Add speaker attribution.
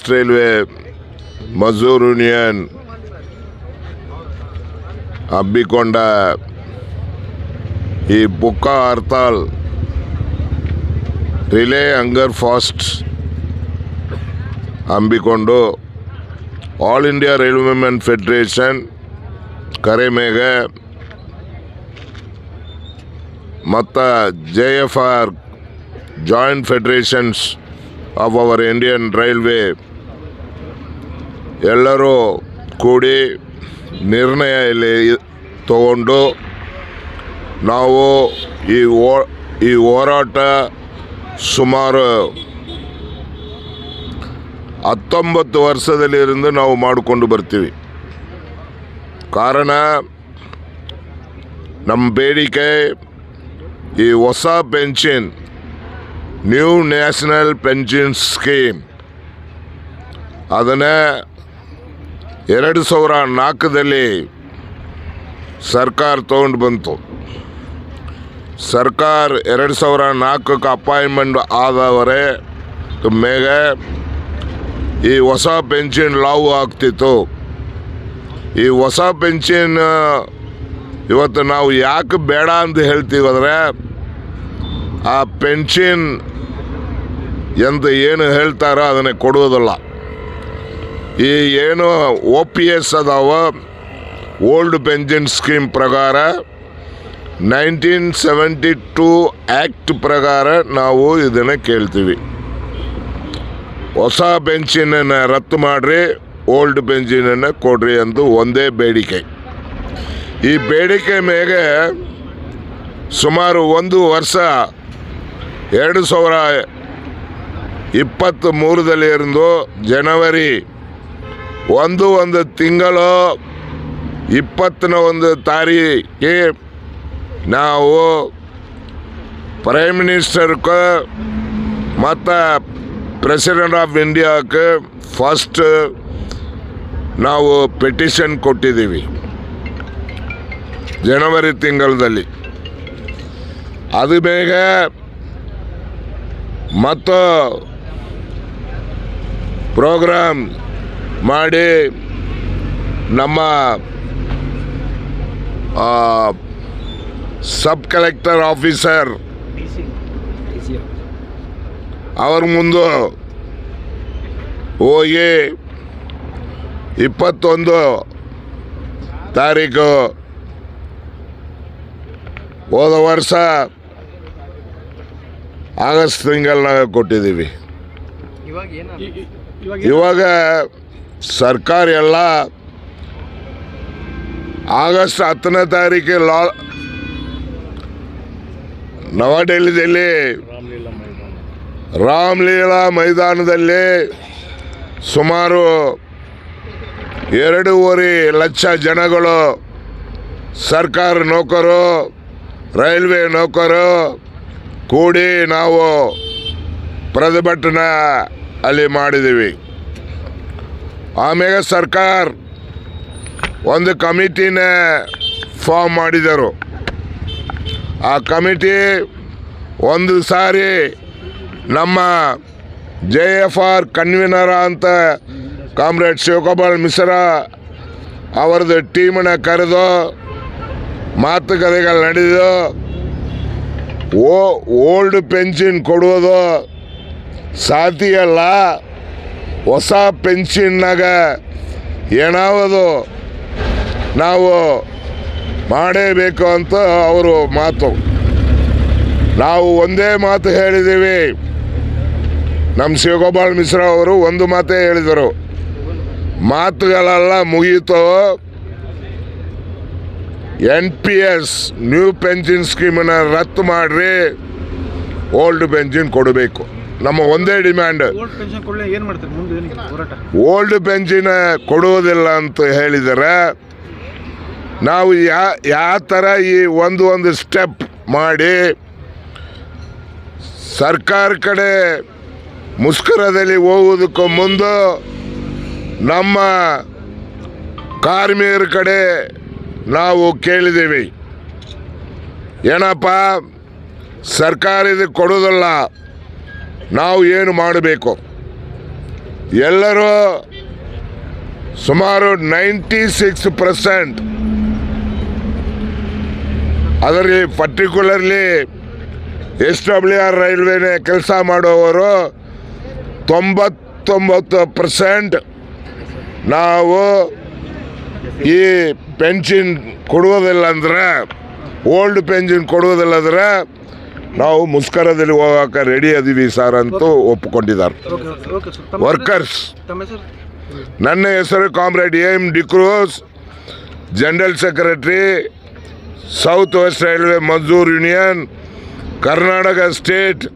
Speaker 1: Railway ಮಜದೂರ್ union ಹಮ್ಮಿಕೊಂಡ ಈ ಬುಕ್ಕ ಹರ್ತಾಲ್ relay ಹಂಗರ್ fast ಹಮ್ಮಿಕೊಂಡು all India railway men federation ಕರೆ ಮೇಗೆ ಮತ್ತು JFR joint federations of our Indian railway ಎಲ್ಲರೂ ಕೂಡಿ ನಿರ್ಣಯ ಇಲ್ಲಿ ತಗೊಂಡು ನಾವು ಈ ಹೋರಾಟ ಸುಮಾರು 19 ವರ್ಷದಲ್ಲಿருந்து ನಾವು ಮಾಡಿಕೊಂಡು ಬರ್ತೀವಿ. ಕಾರಣ ನಮ್ಮ ಬೇಡಿಕೆ ಈ ಹೊಸ pension new national pension scheme ಅದನ್ನು 2004ರಲ್ಲಿ ಸರ್ಕಾರ ತೊಗೊಂಡು ಬಂತು. ಸರ್ಕಾರ 2004ಕ್ಕೆ ಅಪಾಯಿಂಟ್ಮೆಂಟ್ ಆದವರೇ ಮೇಲೆ ಈ ಹೊಸ ಪೆನ್ಷನ್ ಲಾವು ಆಗ್ತಿತ್ತು. ಈ ಹೊಸ ಪೆನ್ಷನ್ ಇವತ್ತು ನಾವು ಯಾಕೆ ಬೇಡ ಅಂತ ಹೇಳ್ತೀವಂದರೆ ಆ ಪೆನ್ಷನ್ ಎಂದು ಏನು ಹೇಳ್ತಾರೋ ಅದನ್ನೇ ಕೊಡುವುದಿಲ್ಲ. ಈ ಏನು OPS ಅದಾವ ಓಲ್ಡ್ ಪೆನ್ಷನ್ ಸ್ಕೀಮ್ ಪ್ರಕಾರ 1972 ಆ್ಯಕ್ಟ್ ಪ್ರಕಾರ ನಾವು ಇದನ್ನು ಕೇಳ್ತೀವಿ. ಹೊಸ ಪೆನ್ಷನನ್ನು ರದ್ದು ಮಾಡಿರಿ, ಓಲ್ಡ್ ಪೆನ್ಷನನ್ನು ಕೊಡ್ರಿ ಅಂತ ಒಂದೇ ಬೇಡಿಕೆ. ಈ ಬೇಡಿಕೆ ಮೇಲೆ ಸುಮಾರು 1 ವರ್ಷ 2023ರಲ್ಲಿ ಇருந்து ಜನವರಿ ಒಂದು ತಿಂಗಳು 21 ತಾರೀಕಿಗೆ ನಾವು ಪ್ರೈಮ್ ಮಿನಿಸ್ಟರ್ಗೆ ಮತ್ತು ಪ್ರೆಸಿಡೆಂಟ್ ಆಫ್ ಇಂಡಿಯಾಕ್ಕೆ ಫಸ್ಟ್ ನಾವು ಪೆಟಿಷನ್ ಕೊಟ್ಟಿದ್ದೀವಿ ಜನವರಿ ತಿಂಗಳಲ್ಲಿ. ಅದು ಬೇಗ ಮತ್ತು ಪ್ರೋಗ್ರಾಮ್ ಮಾಡಿ ನಮ್ಮ ಸಬ್ ಕಲೆಕ್ಟರ್ ಆಫೀಸರ್ ಅವ್ರ ಮುಂದೆ ಹೋಗಿ 21 ತಾರೀಕು ಹೋದ ವರ್ಷ ಆಗಸ್ಟ್ ತಿಂಗಳಾಗ ಕೊಟ್ಟಿದ್ದೀವಿ. ಇವಾಗ ಸರ್ಕಾರ ಎಲ್ಲ ಆಗಸ್ಟ್ 10ನೇ ತಾರೀಕಿಗೆ ನವದೆಹಲಿಯಲ್ಲಿ ರಾಮಲೀಲಾ ಮೈದಾನದಲ್ಲಿ ಸುಮಾರು 2.5 ಲಕ್ಷ ಜನಗಳು ಸರ್ಕಾರ ನೌಕರು ರೈಲ್ವೆ ನೌಕರು ಕೂಡಿ ನಾವು ಪ್ರತಿಭಟನೆ ಅಲ್ಲಿ ಮಾಡಿದ್ದೀವಿ. ಆಮೇಲೆ ಸರ್ಕಾರ ಒಂದು ಕಮಿಟಿನ ಫಾರ್ಮ್ ಮಾಡಿದರು. ಆ ಕಮಿಟಿ ಒಂದು ಸಾರಿ ನಮ್ಮ JFR ಕನ್ವೀನರ ಅಂತ ಕಾಮ್ರೇಡ್ ಶಿವಗೋಪಾಲ್ ಮಿಶ್ರಾ ಅವರದ್ದು ಟೀಮನ್ನ ಕರೆದು ಮಾತುಕತೆಗಳು ನಡೆದು ಓಲ್ಡ್ ಪೆನ್ಷನ್ ಕೊಡುವುದು ಸಾಧ್ಯವಲ್ಲ, ಹೊಸ ಪೆನ್ಷನ್ನಾಗ ಏನಾವುದು ನಾವು ಮಾಡೇಬೇಕು ಅಂತ ಅವರು ಮಾತು. ನಾವು ಒಂದೇ ಮಾತು ಹೇಳಿದ್ದೀವಿ. ನಮ್ಮ ಶಿವಗೋಪಾಲ್ ಮಿಶ್ರಾ ಅವರು ಒಂದು ಮಾತೇ ಹೇಳಿದರು, ಮಾತುಗಳೆಲ್ಲ ಮುಗಿಯಿತು, NPS ನ್ಯೂ ಪೆನ್ಷನ್ ಸ್ಕೀಮನ್ನು ರದ್ದು ಮಾಡಿರಿ, ಓಲ್ಡ್ ಪೆನ್ಷನ್ ಕೊಡಬೇಕು. ನಮ್ಮ ಒಂದೇ ಡಿಮ್ಯಾಂಡ್. ಓಲ್ಡ್ ಪೆನ್ಷನ್ ಕೊಡುವುದಿಲ್ಲ ಅಂತ ಹೇಳಿದರೆ ನಾವು ಯಾವ ಥರ ಈ ಒಂದು ಸ್ಟೆಪ್ ಮಾಡಿ ಸರ್ಕಾರ ಕಡೆ ಮುಷ್ಕರದಲ್ಲಿ ಹೋಗುವುದಕ್ಕೂ ಮುಂದೆ ನಮ್ಮ ಕಾರ್ಮಿಕರ ಕಡೆ ನಾವು ಕೇಳಿದ್ದೀವಿ, ಏನಪ್ಪ ಸರ್ಕಾರ ಇದು ಕೊಡೋದಲ್ಲ, ನಾವು ಏನು ಮಾಡಬೇಕು? ಎಲ್ಲರೂ ಸುಮಾರು 96%, ಅದರಲ್ಲಿ ಪರ್ಟಿಕ್ಯುಲರ್ಲಿ SWR ರೈಲ್ವೇನೇ ಕೆಲಸ ಮಾಡುವವರು 99% ನಾವು ಈ ಪೆನ್ಷನ್ ಕೊಡುವುದಿಲ್ಲ ಅಂದ್ರೆ, ಓಲ್ಡ್ ಪೆನ್ಷನ್ ಕೊಡುವುದಿಲ್ಲ ಅಂದ್ರೆ ನಾವು ಮುಷ್ಕರದಲ್ಲಿ ಹೋಗಕ್ಕೆ ರೆಡಿ ಅದೀವಿ ಸರ್ ಅಂತೂ ಒಪ್ಪಿಕೊಂಡಿದ್ದಾರೆ ವರ್ಕರ್ಸ್. ನನ್ನ ಹೆಸರು comrade AM D'Cruz, general secretary, south west railway Mazdoor union, Karnataka state.